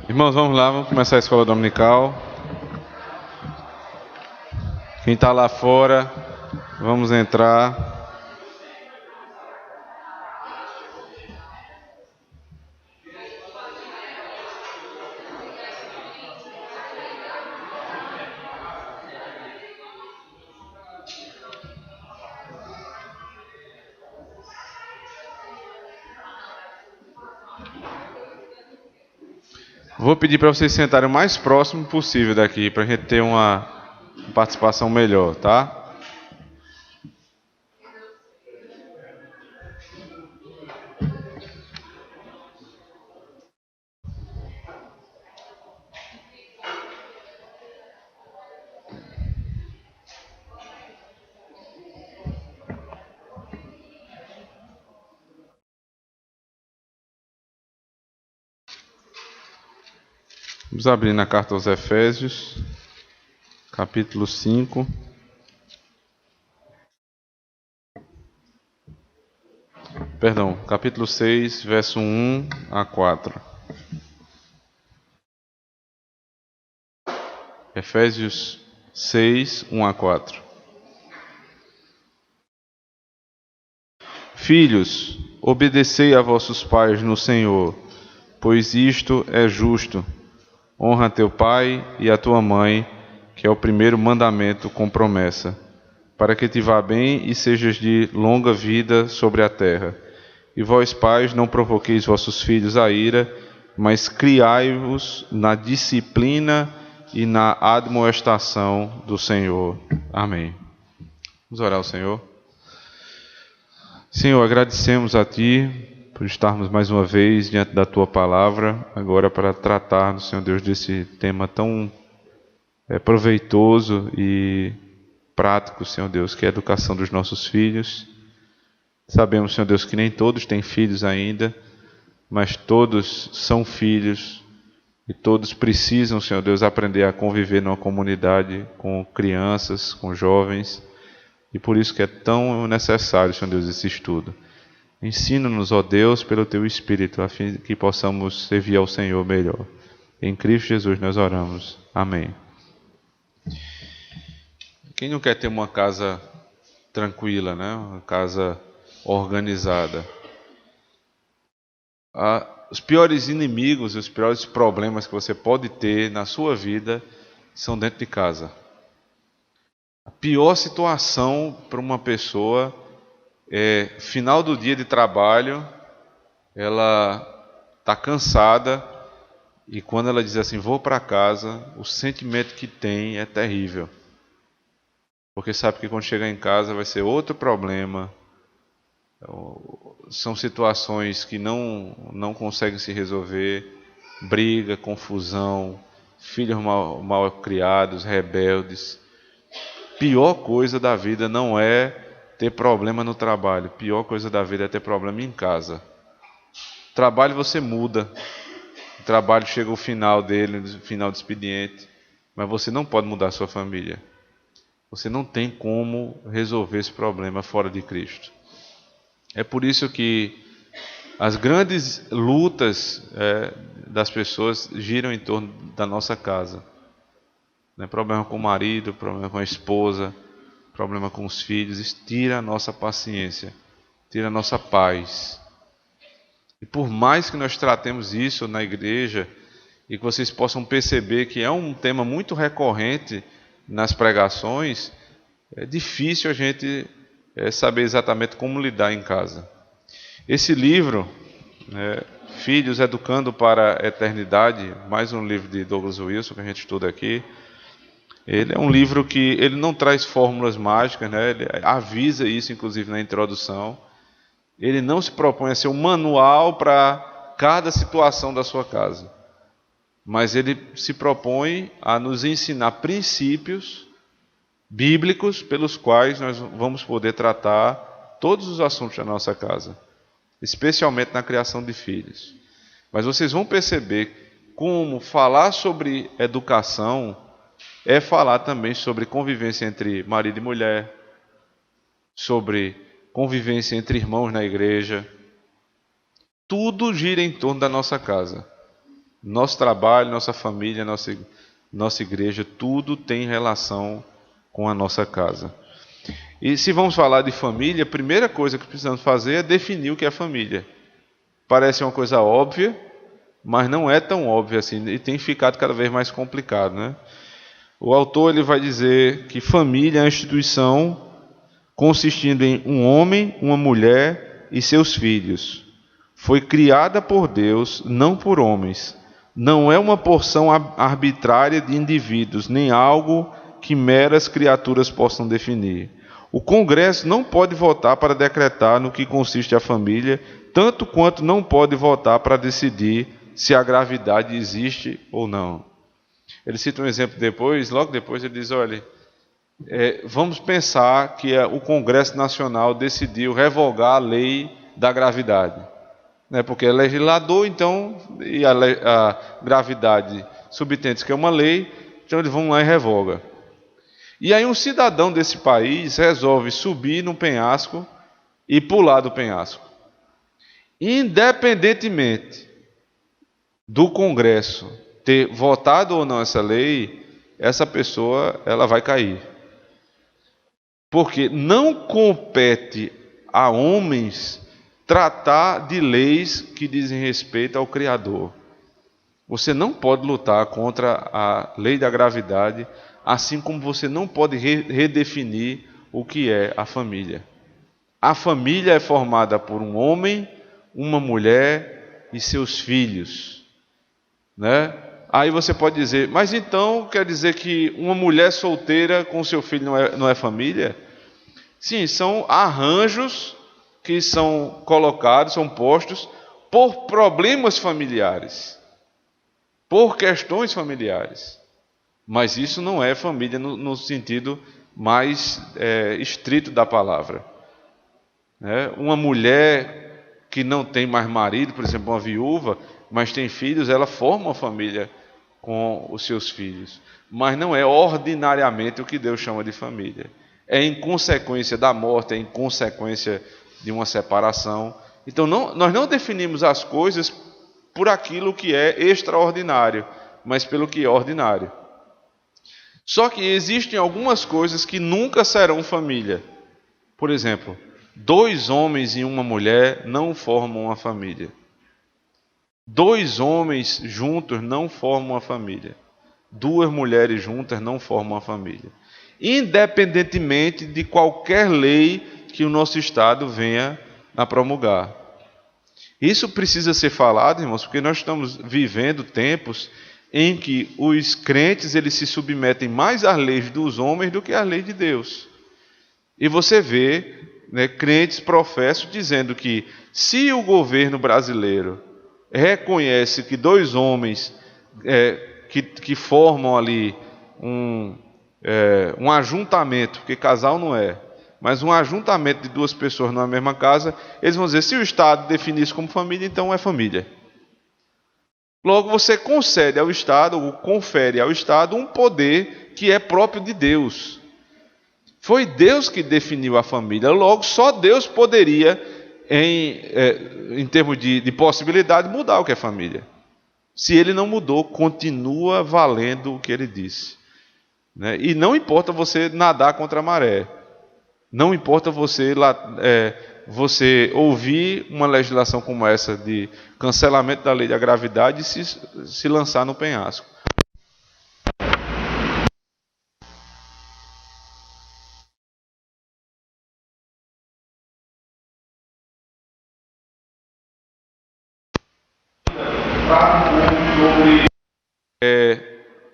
Irmãos, vamos lá, vamos começar a escola dominical. Quem está lá fora, vamos entrar. Vou pedir para vocês sentarem o mais próximo possível daqui, para a gente ter uma participação melhor, tá? Vamos abrir na carta aos Efésios, capítulo 5. Perdão, capítulo 6, verso 1 a 4. Efésios 6, 1 a 4. Filhos, obedecei a vossos pais no Senhor, pois isto é justo. Honra teu pai e a tua mãe, que é o primeiro mandamento com promessa, para que te vá bem e sejas de longa vida sobre a terra. E vós, pais, não provoqueis vossos filhos à ira, mas criai-vos na disciplina e na admoestação do Senhor. Amém. Vamos orar ao Senhor. Senhor, agradecemos a Ti por estarmos mais uma vez diante da Tua Palavra, agora para tratar, Senhor Deus, desse tema tão proveitoso e prático, Senhor Deus, que é a educação dos nossos filhos. Sabemos, Senhor Deus, que nem todos têm filhos ainda, mas todos são filhos e todos precisam, Senhor Deus, aprender a conviver numa comunidade com crianças, com jovens, e por isso que é tão necessário, Senhor Deus, esse estudo. Ensina-nos, ó Deus, pelo Teu Espírito, a fim de que possamos servir ao Senhor melhor. Em Cristo Jesus nós oramos. Amém. Quem não quer ter uma casa tranquila, né? Uma casa organizada? Os piores inimigos, os piores problemas que você pode ter na sua vida são dentro de casa. A pior situação para uma pessoa é final do dia de trabalho, ela está cansada e quando ela diz assim, vou para casa, o sentimento que tem é terrível. Porque sabe que quando chegar em casa vai ser outro problema. São situações que não conseguem se resolver, briga, confusão, filhos mal criados, rebeldes. Pior coisa da vida não é ter problema no trabalho, pior coisa da vida é ter problema em casa. Trabalho você muda, o trabalho chega ao final dele, no final do expediente, mas você não pode mudar a sua família. Você não tem como resolver esse problema fora de Cristo. É por isso que as grandes lutas das pessoas giram em torno da nossa casa. Problema com o marido, problema com a esposa, problema com os filhos. Isso tira a nossa paciência, tira a nossa paz. E por mais que nós tratemos isso na igreja, e que vocês possam perceber que é um tema muito recorrente nas pregações, é difícil a gente saber exatamente como lidar em casa. Esse livro, Filhos Educando para a Eternidade, mais um livro de Douglas Wilson que a gente estuda aqui, ele é um livro que ele não traz fórmulas mágicas, ele avisa isso inclusive na introdução. Ele não se propõe a ser um manual para cada situação da sua casa, mas ele se propõe a nos ensinar princípios bíblicos pelos quais nós vamos poder tratar todos os assuntos da nossa casa, especialmente na criação de filhos. Mas vocês vão perceber como falar sobre educação é falar também sobre convivência entre marido e mulher, sobre convivência entre irmãos na igreja. Tudo gira em torno da nossa casa. Nosso trabalho, nossa família, nossa igreja, tudo tem relação com a nossa casa. E se vamos falar de família, a primeira coisa que precisamos fazer é definir o que é família. Parece uma coisa óbvia, mas não é tão óbvia assim, e tem ficado cada vez mais complicado, né? O autor ele vai dizer que família é uma instituição consistindo em um homem, uma mulher e seus filhos. Foi criada por Deus, não por homens. Não é uma porção arbitrária de indivíduos, nem algo que meras criaturas possam definir. O Congresso não pode votar para decretar no que consiste a família, tanto quanto não pode votar para decidir se a gravidade existe ou não. Ele cita um exemplo depois, logo depois ele diz, olha, vamos pensar que o Congresso Nacional decidiu revogar a lei da gravidade. Né, porque é legislador, então, e a gravidade subtende que é uma lei, então eles vão lá e revogam. E aí um cidadão desse país resolve subir no penhasco e pular do penhasco. Independentemente do Congresso ter votado ou não essa lei, essa pessoa ela vai cair. Porque não compete a homens tratar de leis que dizem respeito ao Criador. Você não pode lutar contra a lei da gravidade, assim como você não pode redefinir o que é a família. A família é formada por um homem, uma mulher e seus filhos, né? Aí você pode dizer, mas então quer dizer que uma mulher solteira com seu filho não é família? Sim, são arranjos que são colocados, são postos por problemas familiares, por questões familiares. Mas isso não é família no sentido mais estrito da palavra. Uma mulher que não tem mais marido, por exemplo, uma viúva, mas tem filhos, ela forma uma família com os seus filhos. Mas não é ordinariamente o que Deus chama de família. É em consequência da morte, é em consequência de uma separação. Então nós não definimos as coisas por aquilo que é extraordinário, mas pelo que é ordinário. Só que existem algumas coisas que nunca serão família. Por exemplo, 2 homens e uma mulher não formam uma família. 2 homens juntos não formam uma família. 2 mulheres juntas não formam uma família. Independentemente de qualquer lei que o nosso Estado venha a promulgar. Isso precisa ser falado, irmãos, porque nós estamos vivendo tempos em que os crentes eles se submetem mais às leis dos homens do que às leis de Deus. E você vê, né, crentes professos dizendo que se o brasileiro reconhece que 2 homens que formam ali um ajuntamento, porque casal não é, mas um ajuntamento de 2 pessoas numa mesma casa, eles vão dizer, se o Estado definir isso como família, então é família. Logo, você concede ao Estado, ou confere ao Estado, um poder que é próprio de Deus. Foi Deus que definiu a família, logo, só Deus poderia, em termos de possibilidade, mudar o que é família. Se ele não mudou, continua valendo o que ele disse. Né? E não importa você nadar contra a maré. Não importa você ouvir uma legislação como essa de cancelamento da lei da gravidade e se lançar no penhasco.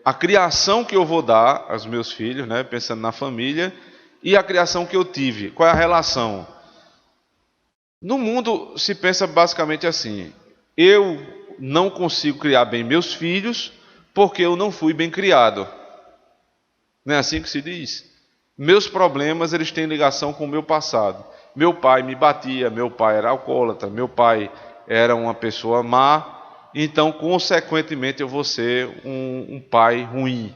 A criação que eu vou dar aos meus filhos, né, pensando na família, e a criação que eu tive. Qual é a relação? No mundo se pensa basicamente assim: eu não consigo criar bem meus filhos porque eu não fui bem criado. Não é assim que se diz? Meus problemas eles têm ligação com o meu passado. Meu pai me batia, meu pai era alcoólatra, meu pai era uma pessoa má, então consequentemente eu vou ser um pai ruim.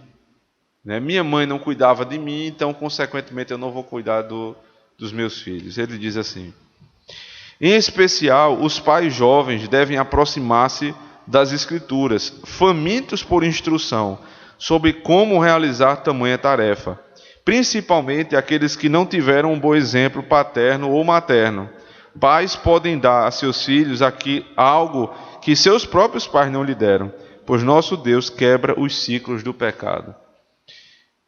Né? Minha mãe não cuidava de mim, então consequentemente eu não vou cuidar dos meus filhos. Ele diz assim: em especial, os pais jovens devem aproximar-se das Escrituras, famintos por instrução sobre como realizar tamanha tarefa, principalmente aqueles que não tiveram um bom exemplo paterno ou materno. Pais podem dar a seus filhos algo que seus próprios pais não lhe deram, pois nosso Deus quebra os ciclos do pecado.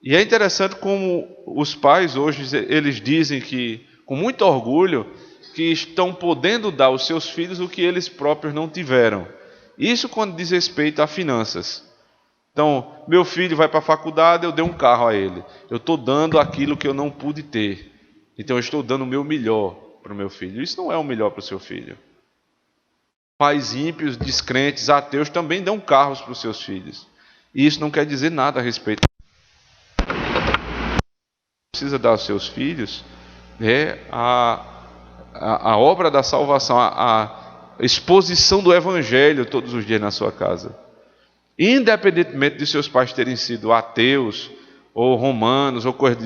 E é interessante como os pais hoje, eles dizem que, com muito orgulho, que estão podendo dar aos seus filhos o que eles próprios não tiveram. Isso quando diz respeito a finanças. Então, meu filho vai para a faculdade, eu dei um carro a ele. Eu estou dando aquilo que eu não pude ter. Então, eu estou dando o meu melhor para o meu filho. Isso não é o melhor para o seu filho. Pais ímpios, descrentes, ateus também dão carros para os seus filhos. E isso não quer dizer nada a respeito. Precisa dar aos seus filhos a obra da salvação, a exposição do Evangelho todos os dias na sua casa. Independentemente de seus pais terem sido ateus, ou romanos, ou coisa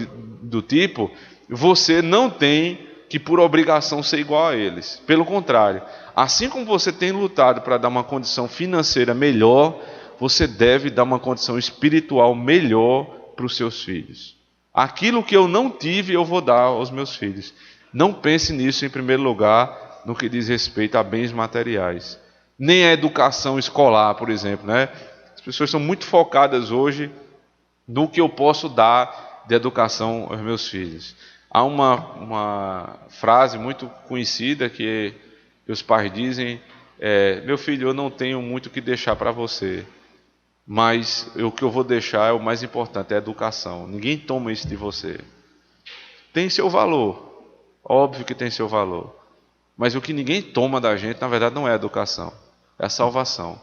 do tipo, você não tem que por obrigação ser igual a eles. Pelo contrário, assim como você tem lutado para dar uma condição financeira melhor, você deve dar uma condição espiritual melhor para os seus filhos. Aquilo que eu não tive, eu vou dar aos meus filhos. Não pense nisso em primeiro lugar, no que diz respeito a bens materiais. Nem a educação escolar, por exemplo, né? As pessoas são muito focadas hoje no que eu posso dar de educação aos meus filhos. Há uma frase muito conhecida que os pais dizem, meu filho, eu não tenho muito o que deixar para você, mas o que eu vou deixar é o mais importante, é a educação. Ninguém toma isso de você. Tem seu valor, óbvio que tem seu valor, mas o que ninguém toma da gente, na verdade, não é a educação, é a salvação.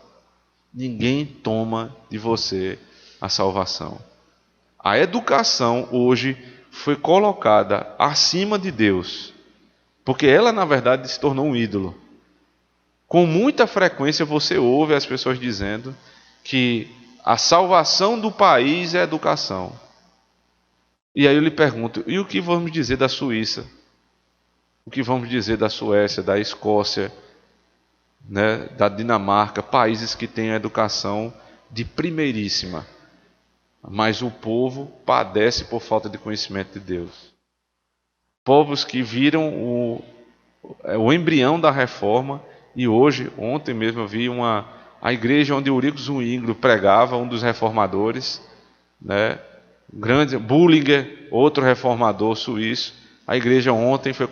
Ninguém toma de você a salvação. A educação hoje foi colocada acima de Deus, porque ela, na verdade, se tornou um ídolo. Com muita frequência você ouve as pessoas dizendo que a salvação do país é a educação. E aí eu lhe pergunto, e o que vamos dizer da Suíça? O que vamos dizer da Suécia, da Escócia, né, da Dinamarca, países que têm a educação de primeiríssima, mas o povo padece por falta de conhecimento de Deus. Povos que viram o embrião da reforma, e hoje, ontem mesmo eu vi a igreja onde Eurico Zwingli pregava, um dos reformadores, né, grande Bullinger, outro reformador suíço. A igreja ontem foi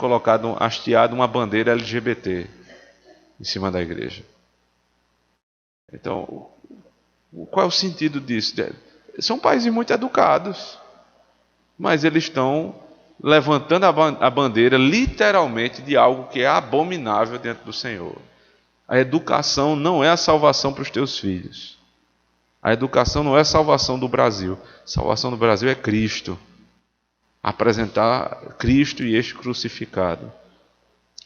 hasteada uma bandeira LGBT em cima da igreja. Então, qual é o sentido disso? São países muito educados, mas eles estão levantando a bandeira literalmente de algo que é abominável diante do Senhor. A educação não é a salvação para os teus filhos. A educação não é a salvação do Brasil. A salvação do Brasil é Cristo. Apresentar Cristo e este crucificado.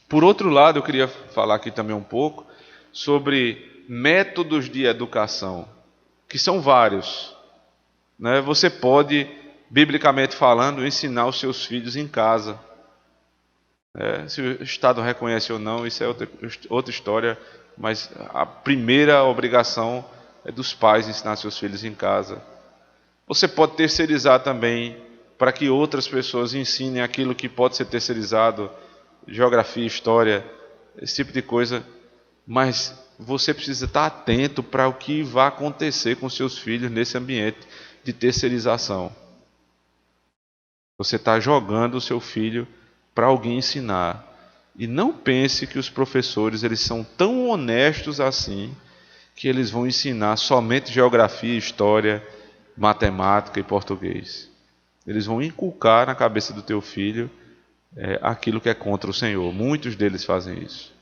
Por outro lado, eu queria falar aqui também um pouco sobre métodos de educação, que são vários. Você pode, biblicamente falando, ensinar os seus filhos em casa. Se o Estado reconhece ou não, isso é outra história, mas a primeira obrigação é dos pais ensinar seus filhos em casa. Você pode terceirizar também, para que outras pessoas ensinem aquilo que pode ser terceirizado, geografia, história, esse tipo de coisa, mas você precisa estar atento para o que vai acontecer com seus filhos nesse ambiente de terceirização. Você está jogando o seu filho para alguém ensinar. E não pense que os professores eles são tão honestos assim que eles vão ensinar somente geografia, história, matemática e português. Eles vão inculcar na cabeça do teu filho aquilo que é contra o Senhor. Muitos deles fazem isso.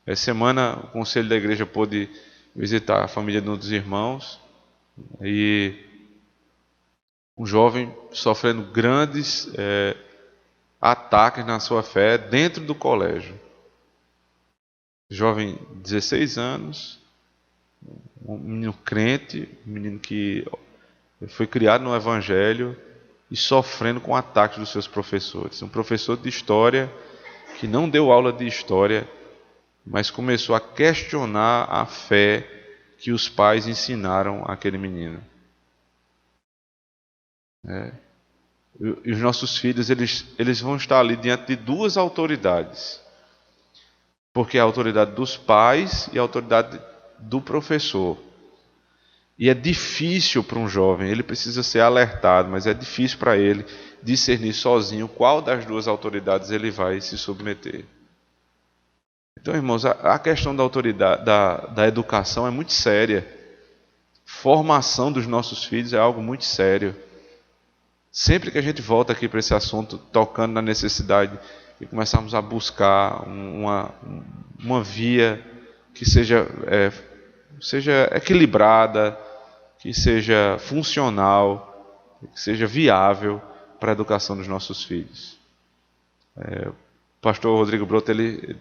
Essa semana o conselho da igreja pôde visitar a família de um dos irmãos e um jovem sofrendo grandes ataques na sua fé dentro do colégio. Jovem, 16 anos, um menino crente, um menino que foi criado no Evangelho e sofrendo com ataques dos seus professores. Um professor de história que não deu aula de história, mas começou a questionar a fé que os pais ensinaram àquele menino. E os nossos filhos, eles vão estar ali diante de duas autoridades. Porque é a autoridade dos pais e a autoridade do professor. E é difícil para um jovem, ele precisa ser alertado, mas é difícil para ele discernir sozinho qual das duas autoridades ele vai se submeter. Então, irmãos, a questão da autoridade, da educação é muito séria. Formação dos nossos filhos é algo muito sério. Sempre que a gente volta aqui para esse assunto, tocando na necessidade de começarmos a buscar uma via que seja equilibrada, que seja funcional, que seja viável para a educação dos nossos filhos. O pastor Rodrigo Broto, ele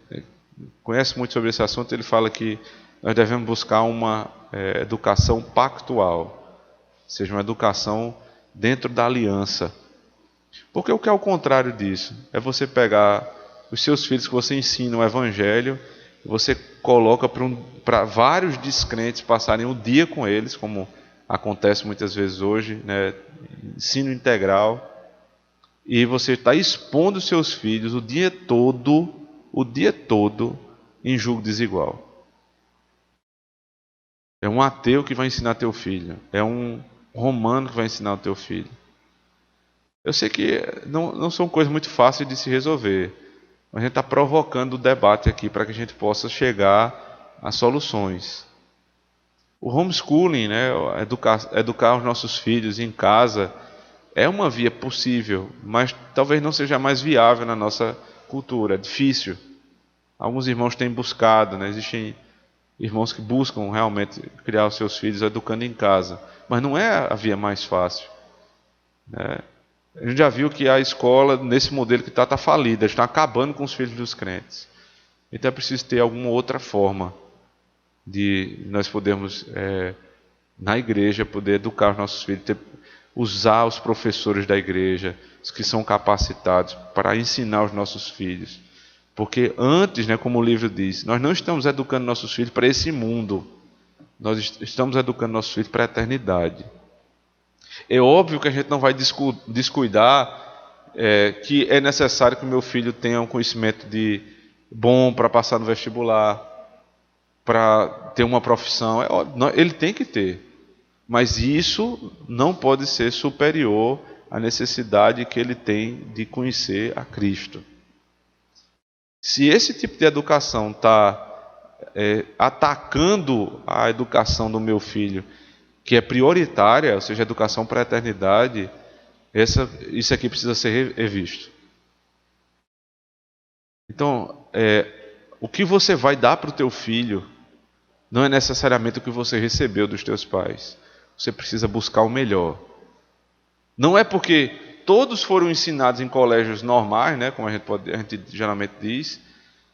conhece muito sobre esse assunto. Ele fala que nós devemos buscar uma educação pactual, ou seja, uma educação dentro da aliança. Porque o que é o contrário disso? É você pegar os seus filhos que você ensina o evangelho, você coloca para vários descrentes passarem o dia com eles, como acontece muitas vezes hoje, né? Ensino integral, e você está expondo os seus filhos o dia todo em julgo desigual. É um ateu que vai ensinar teu filho, é um romano que vai ensinar o teu filho. Eu sei que não são coisas muito fáceis de se resolver, mas a gente está provocando o debate aqui para que a gente possa chegar a soluções. O homeschooling, né, educar os nossos filhos em casa, é uma via possível, mas talvez não seja mais viável na nossa cultura, é difícil. Alguns irmãos têm buscado, né, existem irmãos que buscam realmente criar os seus filhos educando em casa, mas não é a via mais fácil, né? A gente já viu que a escola, nesse modelo que está falida, está acabando com os filhos dos crentes. Então é preciso ter alguma outra forma de nós podermos, na igreja, poder educar os nossos filhos, usar os professores da igreja, os que são capacitados para ensinar os nossos filhos. Porque antes, né, como o livro diz, nós não estamos educando nossos filhos para esse mundo, nós estamos educando nossos filhos para a eternidade. É óbvio que a gente não vai descuidar que é necessário que o meu filho tenha um conhecimento bom para passar no vestibular, para ter uma profissão. Ele tem que ter. Mas isso não pode ser superior à necessidade que ele tem de conhecer a Cristo. Se esse tipo de educação está atacando a educação do meu filho, que é prioritária, ou seja, a educação para a eternidade, isso aqui precisa ser revisto. Então, o que você vai dar para o teu filho não é necessariamente o que você recebeu dos teus pais. Você precisa buscar o melhor. Não é porque todos foram ensinados em colégios normais, né, como a gente geralmente diz,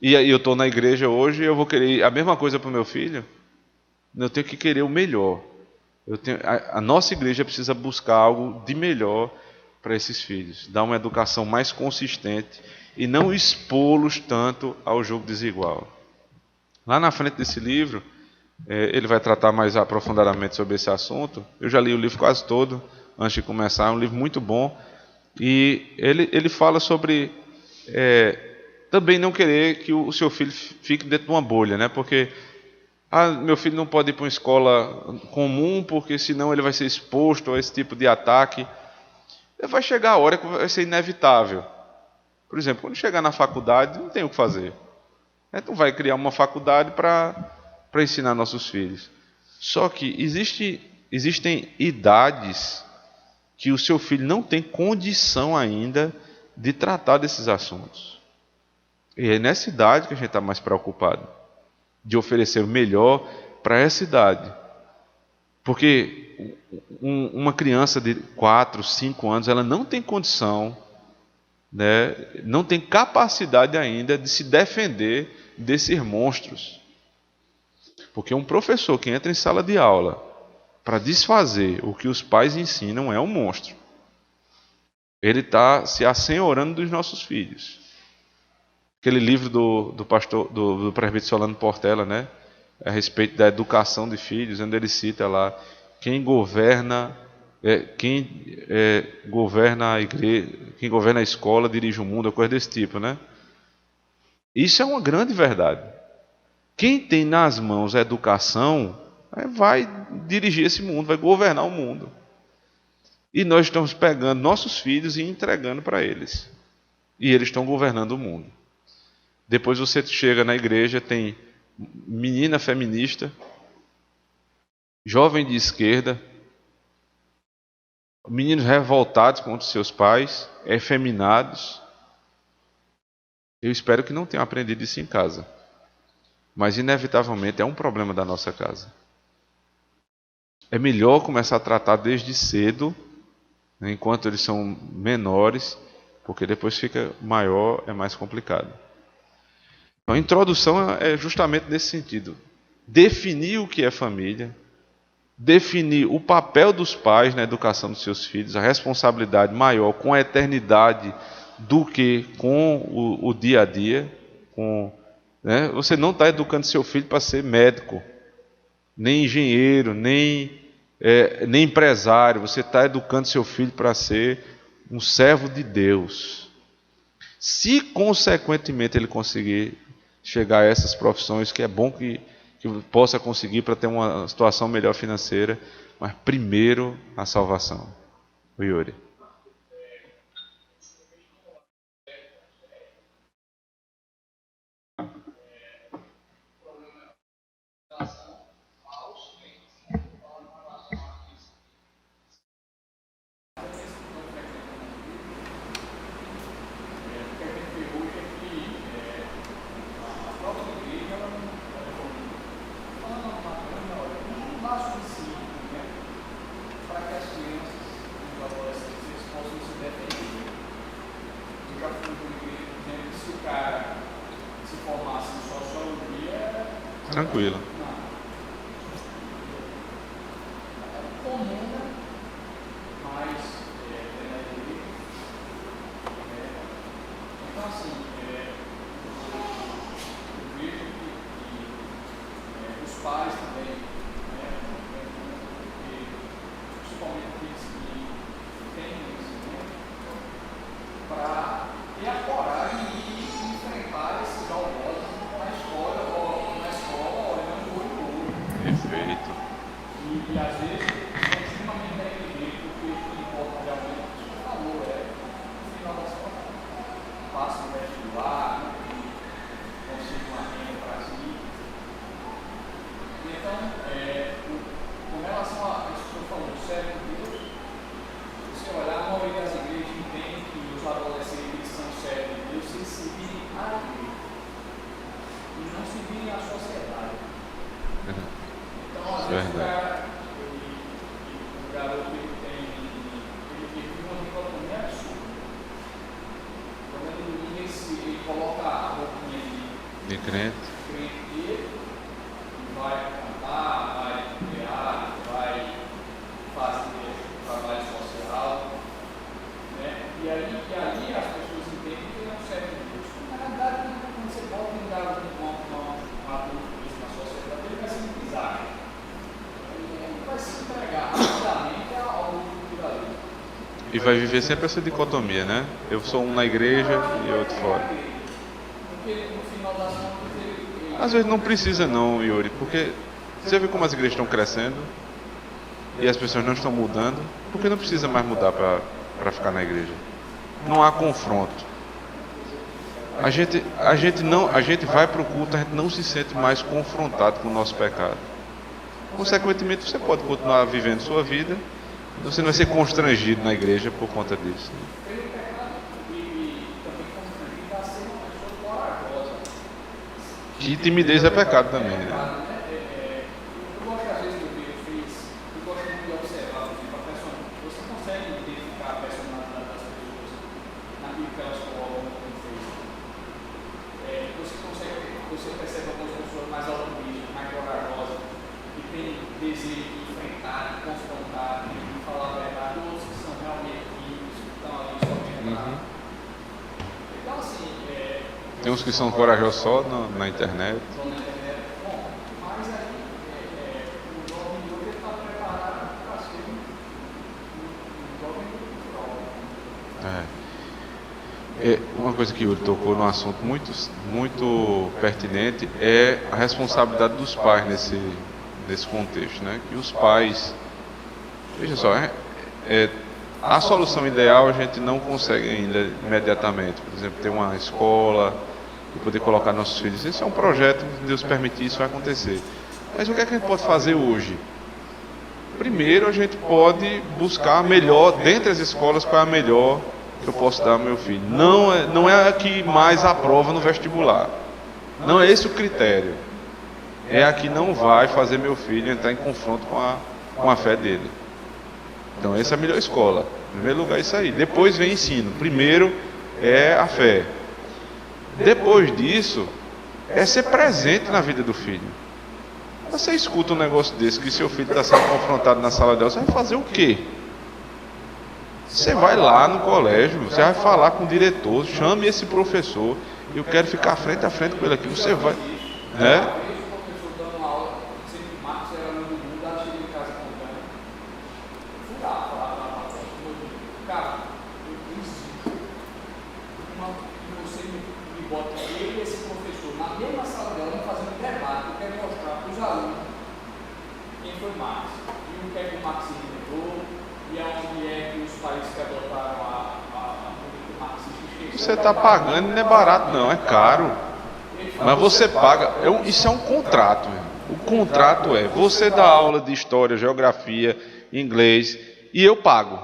e eu estou na igreja hoje e eu vou querer a mesma coisa para o meu filho. Eu tenho que querer o melhor. A nossa igreja precisa buscar algo de melhor para esses filhos, dar uma educação mais consistente e não expô-los tanto ao jogo desigual. Lá na frente desse livro, ele vai tratar mais aprofundadamente sobre esse assunto. Eu já li o livro quase todo antes de começar, é um livro muito bom. E ele fala sobre também não querer que o seu filho fique dentro de uma bolha, né? Porque meu filho não pode ir para uma escola comum, porque senão ele vai ser exposto a esse tipo de ataque. Vai chegar a hora que vai ser inevitável. Por exemplo, quando chegar na faculdade, não tem o que fazer. A gente não vai criar uma faculdade para ensinar nossos filhos. Só que existem idades que o seu filho não tem condição ainda de tratar desses assuntos. E é nessa idade que a gente está mais preocupado, de oferecer o melhor para essa idade. Porque uma criança de 4, 5 anos, ela não tem condição, né, não tem capacidade ainda de se defender desses monstros. Porque um professor que entra em sala de aula para desfazer o que os pais ensinam é um monstro. Ele está se assenhorando dos nossos filhos. Aquele livro do presbítero Solano Portela, né? a respeito da educação de filhos, onde ele cita lá quem governa governa a igreja, quem governa a escola dirige o mundo, coisa desse tipo, né? Isso é uma grande verdade. Quem tem nas mãos a educação vai dirigir esse mundo, vai governar o mundo. E nós estamos pegando nossos filhos e entregando para eles. E eles estão governando o mundo. Depois você chega na igreja, tem menina feminista, jovem de esquerda, meninos revoltados contra seus pais, efeminados. Eu espero que não tenham aprendido isso em casa. Mas inevitavelmente é um problema da nossa casa. É melhor começar a tratar desde cedo, né, enquanto eles são menores, porque depois fica maior, é mais complicado. Então, a introdução é justamente nesse sentido. Definir o que é família, definir o papel dos pais na educação dos seus filhos, a responsabilidade maior com a eternidade do que com o dia a dia. Né? Você não está educando seu filho para ser médico, nem engenheiro, nem empresário. Você está educando seu filho para ser um servo de Deus. Se, consequentemente, ele conseguir chegar a essas profissões, que é bom que possa conseguir para ter uma situação melhor financeira, mas primeiro a salvação. O Yuri. Tranquilo. De crente. Vai cantar, vai criar, vai fazer trabalho social, né? E ali as pessoas entendem que não serve a Deus. Na realidade, quando você bota um garoto um adulto na sociedade, ele vai se pisar. Ele vai se entregar rapidamente ao mundo da lei. E vai viver sempre essa dicotomia, né? Eu sou um na igreja e outro fora. Porque no final das contas Às vezes não precisa não, Yuri, porque você vê como as igrejas estão crescendo e as pessoas não estão mudando, porque não precisa mais mudar para ficar na igreja. Não há confronto. A gente vai para o culto, a gente não se sente mais confrontado com o nosso pecado. Consequentemente, você pode continuar vivendo sua vida, você não vai ser constrangido na igreja por conta disso. E timidez é pecado também, né? Eu gosto às vezes do que eu fiz, eu gosto muito de observar, por exemplo, a personalidade. Você consegue identificar a personalidade das pessoas naquilo que elas colocam no Facebook. Você percebe algumas pessoas mais altruístas, mais corajosas, que têm desejo de enfrentar, de confrontar, de falar a verdade, outros que são realmente tímidos, que estão ali só tentando. Então, assim, tem uns que são corajosos só na internet. Bom, mas Uma coisa que o Yuri tocou num assunto muito pertinente é a responsabilidade dos pais nesse contexto, né? Que os pais, veja só, a solução ideal a gente não consegue ainda imediatamente. Por exemplo, ter uma escola e poder colocar nossos filhos. Esse é um projeto, se Deus permitir, isso vai acontecer. Mas o que é que a gente pode fazer hoje? Primeiro, a gente pode buscar a melhor, dentre as escolas, qual é a melhor que eu posso dar ao meu filho. Não é a que mais aprova no vestibular. Não é esse o critério. É a que não vai fazer meu filho entrar em confronto com a fé dele. Então, essa é a melhor escola. Em primeiro lugar, isso aí. Depois vem ensino. Primeiro é a fé. Depois disso, é ser presente na vida do filho. Você escuta um negócio desse, que seu filho está sendo confrontado na sala de aula, você vai fazer o quê? Você vai lá no colégio, você vai falar com o diretor, chame esse professor, eu quero ficar frente a frente com ele aqui, você vai, né? Você está pagando, não é barato não, é caro. Mas você paga, isso é um contrato. O contrato é, você dá aula de história, geografia, inglês, e eu pago.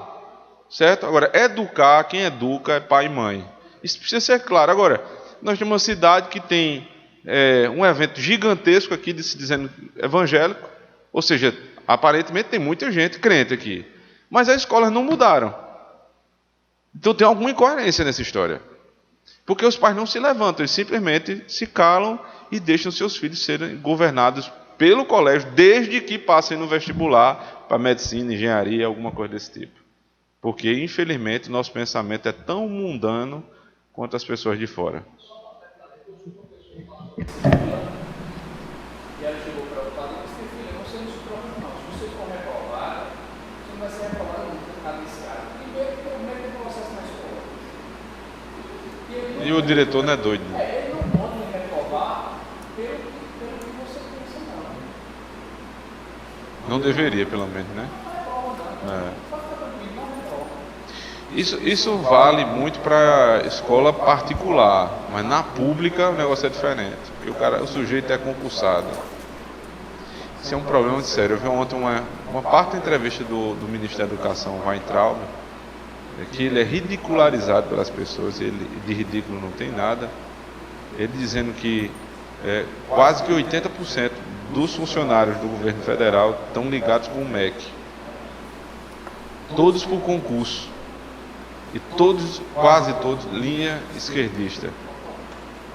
Certo? Agora, educar, quem educa é pai e mãe. Isso precisa ser claro. Agora, nós temos uma cidade que tem um evento gigantesco aqui, dizendo evangélico, ou seja, aparentemente tem muita gente crente aqui. Mas as escolas não mudaram. Então tem alguma incoerência nessa história. Porque os pais não se levantam, eles simplesmente se calam e deixam seus filhos serem governados pelo colégio, desde que passem no vestibular para medicina, engenharia, alguma coisa desse tipo. Porque, infelizmente, nosso pensamento é tão mundano quanto as pessoas de fora. E ela chegou preocupada e disse: filha, você não se preocupe não. Se você for reprovada, você não vai ser reprovada nunca, cadenciada. Primeiro, como é que é o processo na escola? E o diretor não é doido, não? Ele não pode me reprovar pelo que você pensa, não. Não deveria, pelo menos, né? Isso vale muito para escola particular, mas na pública o negócio é diferente. Porque o sujeito é concursado. Isso é um problema de sério. Eu vi ontem uma parte da entrevista do ministro da Educação, Weintraub, que ele é ridicularizado pelas pessoas, ele de ridículo não tem nada. Ele dizendo que quase que 80% dos funcionários do governo federal estão ligados com o MEC. Todos por concurso. E quase todos, linha esquerdista.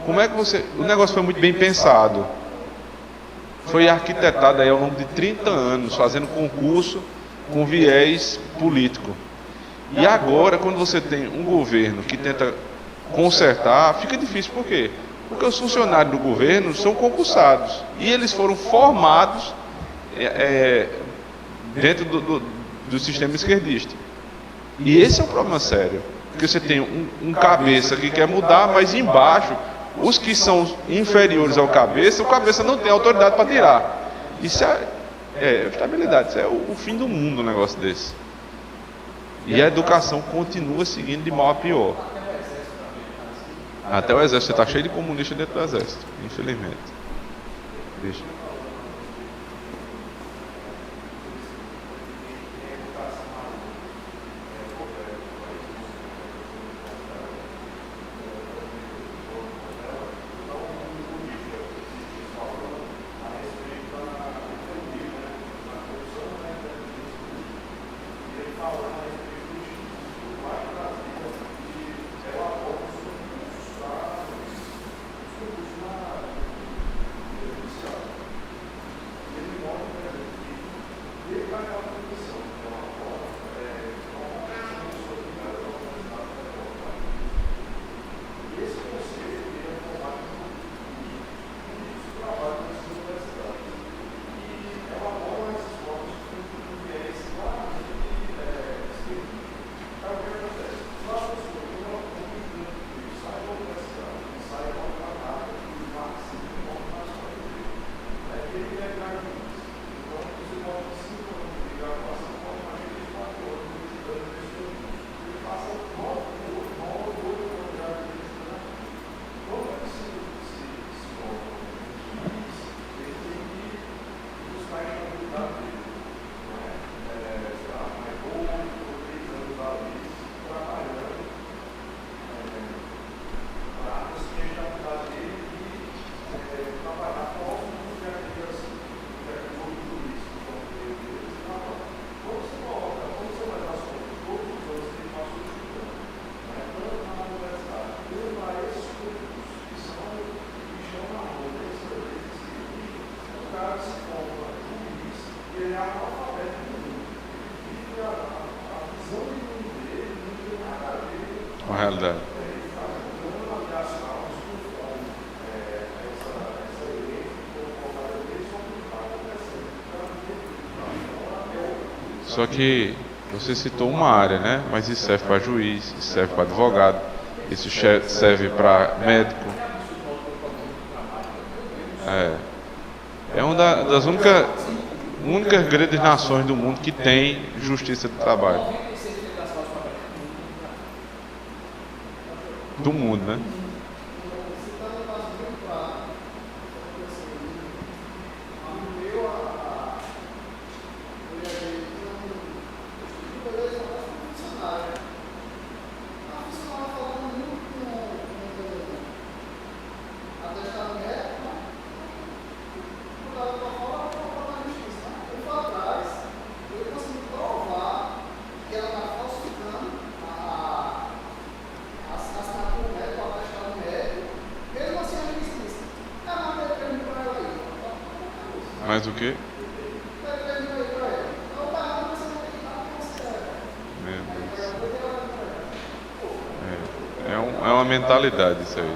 Como é que o negócio foi muito bem pensado. Foi arquitetado aí ao longo de 30 anos, fazendo concurso com viés político. E agora, quando você tem um governo que tenta consertar, fica difícil. Por quê? Porque os funcionários do governo são concursados. E eles foram formados dentro do sistema esquerdista. E esse é um problema sério. Porque você tem um cabeça que quer mudar, mas embaixo, os que são inferiores ao cabeça, o cabeça não tem autoridade para tirar. Isso é estabilidade, isso é o fim do mundo, um negócio desse. E a educação continua seguindo de mal a pior. Até o exército, está cheio de comunistas dentro do exército, infelizmente. Deixa. uma realidade. Só que você citou uma área, né? Mas isso serve para juiz, isso serve para advogado, isso serve para médico. É uma das únicas grandes nações do mundo que tem justiça do trabalho. Do mundo, né? Mais o quê? Meu Deus. É uma mentalidade isso aí.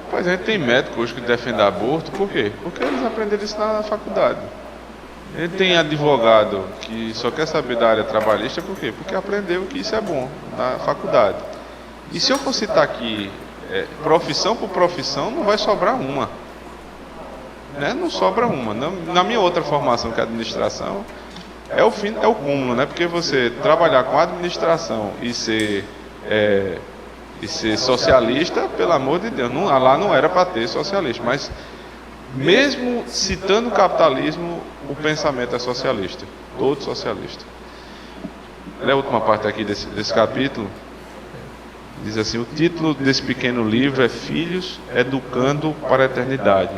Pois a gente tem médico hoje que defende aborto, por quê? Porque eles aprenderam isso na faculdade. Ele tem advogado que só quer saber da área trabalhista, por quê? Porque aprendeu que isso é bom na faculdade. E se eu for citar aqui profissão por profissão, não vai sobrar uma. Né? Não sobra uma. Na minha outra formação, que é administração, é o cúmulo, né? Porque você trabalhar com administração e ser socialista, pelo amor de Deus, lá não era para ter socialista, mas mesmo citando o capitalismo, o pensamento é socialista, todo socialista. A última parte aqui desse capítulo diz assim: o título desse pequeno livro é Filhos Educando para a Eternidade,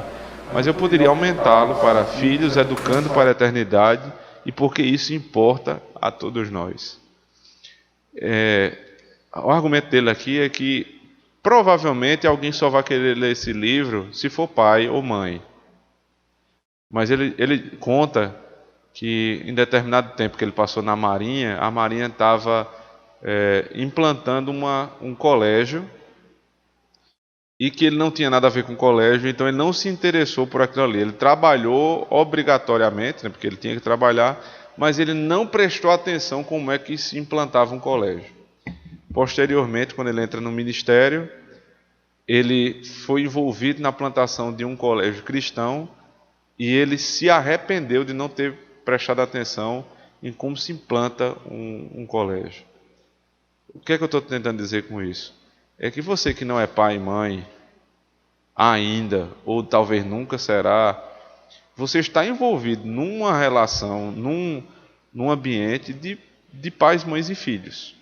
mas eu poderia aumentá-lo para Filhos Educando para a Eternidade, e porque isso importa a todos nós. O argumento dele aqui é que provavelmente alguém só vai querer ler esse livro se for pai ou mãe. Mas ele conta que em determinado tempo que ele passou na Marinha, a Marinha estava implantando um colégio, e que ele não tinha nada a ver com colégio, então ele não se interessou por aquilo ali. Ele trabalhou obrigatoriamente, né, porque ele tinha que trabalhar, mas ele não prestou atenção como é que se implantava um colégio. Posteriormente, quando ele entra no ministério, ele foi envolvido na plantação de um colégio cristão, e ele se arrependeu de não ter prestado atenção em como se implanta um colégio. O que é que eu estou tentando dizer com isso? É que você que não é pai e mãe ainda, ou talvez nunca será, você está envolvido numa relação, num ambiente de pais, mães e filhos.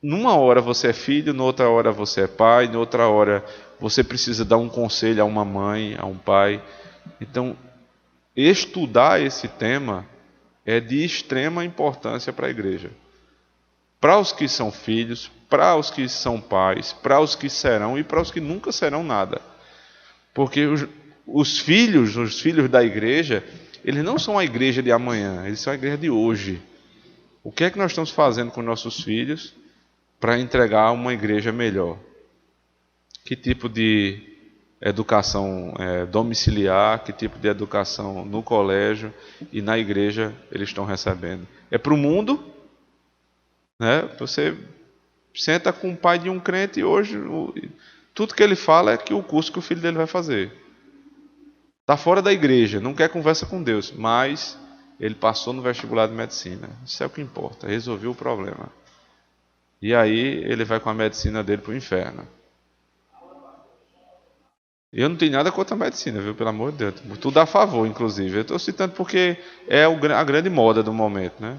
Numa hora você é filho, noutra hora você é pai, noutra hora você precisa dar um conselho a uma mãe, a um pai. Então, estudar esse tema é de extrema importância para a igreja. Para os que são filhos, para os que são pais, para os que serão e para os que nunca serão nada. Porque os filhos da igreja, eles não são a igreja de amanhã, eles são a igreja de hoje. O que é que nós estamos fazendo com nossos filhos para entregar uma igreja melhor? Que tipo de educação domiciliar, que tipo de educação no colégio e na igreja eles estão recebendo? É para o mundo, né? Você senta com o pai de um crente e hoje tudo que ele fala é que o curso que o filho dele vai fazer. Está fora da igreja, não quer conversa com Deus, mas ele passou no vestibular de medicina. Isso é o que importa, resolveu o problema. E aí ele vai com a medicina dele para o inferno. Eu não tenho nada contra a medicina, viu? Pelo amor de Deus. Tudo a favor, inclusive. Eu estou citando porque é a grande moda do momento, né?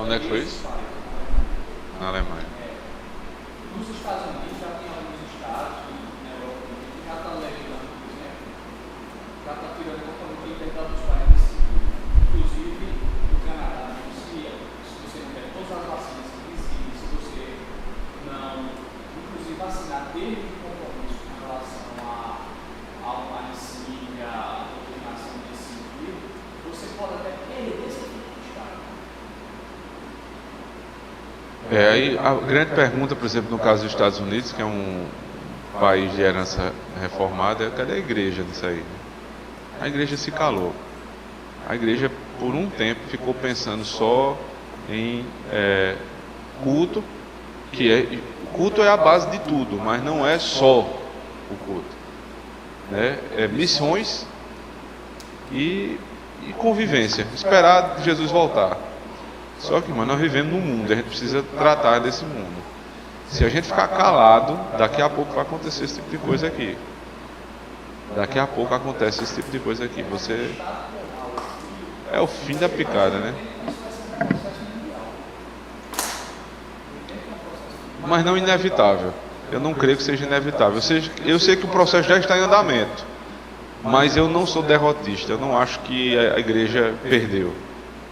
Onde é que foi isso? Na Alemanha. Nos Estados Unidos já tem alguns estados na Europa que já estão legislando, por exemplo, já estão tirando totalmente a liberdade dos pais nesse sentido. Inclusive, no Canadá, se você não quer todas as vacinas que existem, se você não, inclusive, vacinar desde o compromisso com relação ao panicídio, à doutrinação nesse sentido, você pode até perder esse tipo de estado. Aí a grande pergunta, por exemplo, no caso dos Estados Unidos, que é um país de herança reformada, é cadê a igreja nisso aí? A igreja se calou. A igreja, por um tempo, ficou pensando só em culto, culto é a base de tudo, mas não é só o culto. Né? É missões e convivência. Esperar Jesus voltar. Só que, nós vivemos num mundo, a gente precisa tratar desse mundo. Se a gente ficar calado, daqui a pouco vai acontecer esse tipo de coisa aqui. Daqui a pouco acontece esse tipo de coisa aqui. Você é o fim da picada, né? Mas não inevitável. Eu não creio que seja inevitável. Eu sei que o processo já está em andamento. Mas eu não sou derrotista. Eu não acho que a igreja perdeu.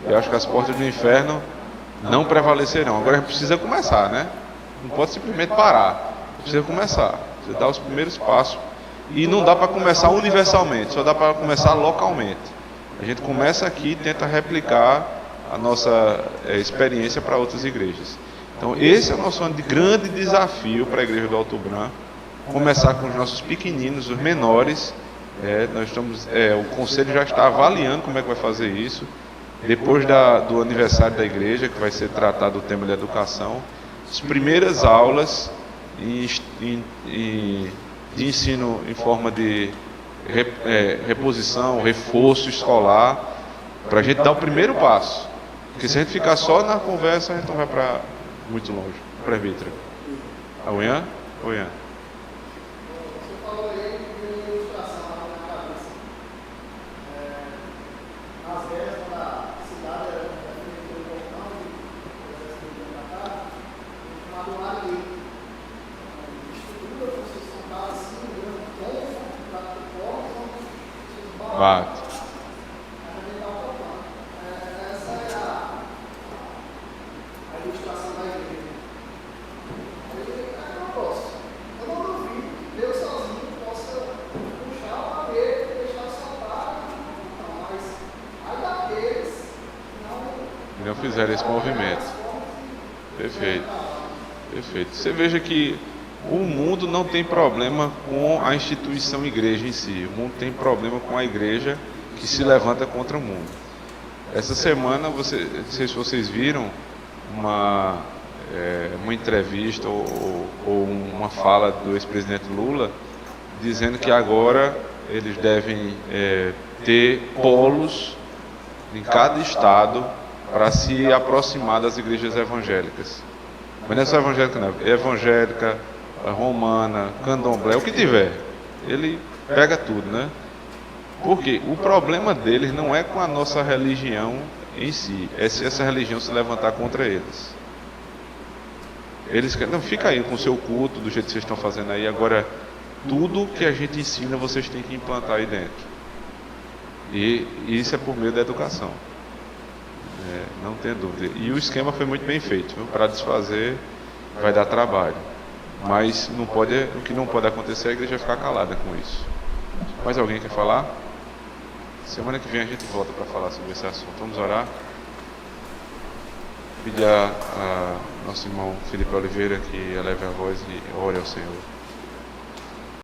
Eu acho que as portas do inferno não prevalecerão. Agora a gente precisa começar, né? Não pode simplesmente parar. Precisa começar. Precisa dar os primeiros passos. E não dá para começar universalmente, só dá para começar localmente. A gente começa aqui e tenta replicar a nossa experiência para outras igrejas. Então esse é o nosso grande desafio para a igreja do Alto Branco. Começar com os nossos pequeninos, os menores. O conselho já está avaliando como é que vai fazer isso. Depois do aniversário da igreja, que vai ser tratado o tema de educação, as primeiras aulas de ensino em forma de reposição, reforço escolar, para a gente dar o primeiro passo. Porque se a gente ficar só na conversa, a gente não vai para muito longe. Presbítero. A Uian? Uian. Bate. Essa é a ilustração da igreja. Eu não duvido que Deus sozinho possa puxar o cabelo e deixar soltar. Não, mas aí daqueles que não fizeram esse movimento. Perfeito. Perfeito. Você veja que o mundo não tem problema com a instituição igreja em si. O mundo tem problema com a igreja que se levanta contra o mundo. Essa semana, não sei se vocês viram uma entrevista ou uma fala do ex-presidente Lula dizendo que agora eles devem ter polos em cada estado para se aproximar das igrejas evangélicas. Mas não é só evangélica, não. É evangélica, romana, candomblé, o que tiver. Ele pega tudo, né? Porque o problema deles não é com a nossa religião em si, é se essa religião se levantar contra eles. Eles querem, não, fica aí com o seu culto, do jeito que vocês estão fazendo aí. Agora, tudo que a gente ensina, vocês têm que implantar aí dentro. E isso é por meio da educação. Não tem dúvida. E o esquema foi muito bem feito. Para desfazer, vai dar trabalho. Mas o que não pode acontecer é a igreja ficar calada com isso. Mais alguém quer falar? Semana que vem a gente volta para falar sobre esse assunto. Vamos orar? Pedir a nosso irmão Felipe Oliveira que eleve a voz e ore ao Senhor.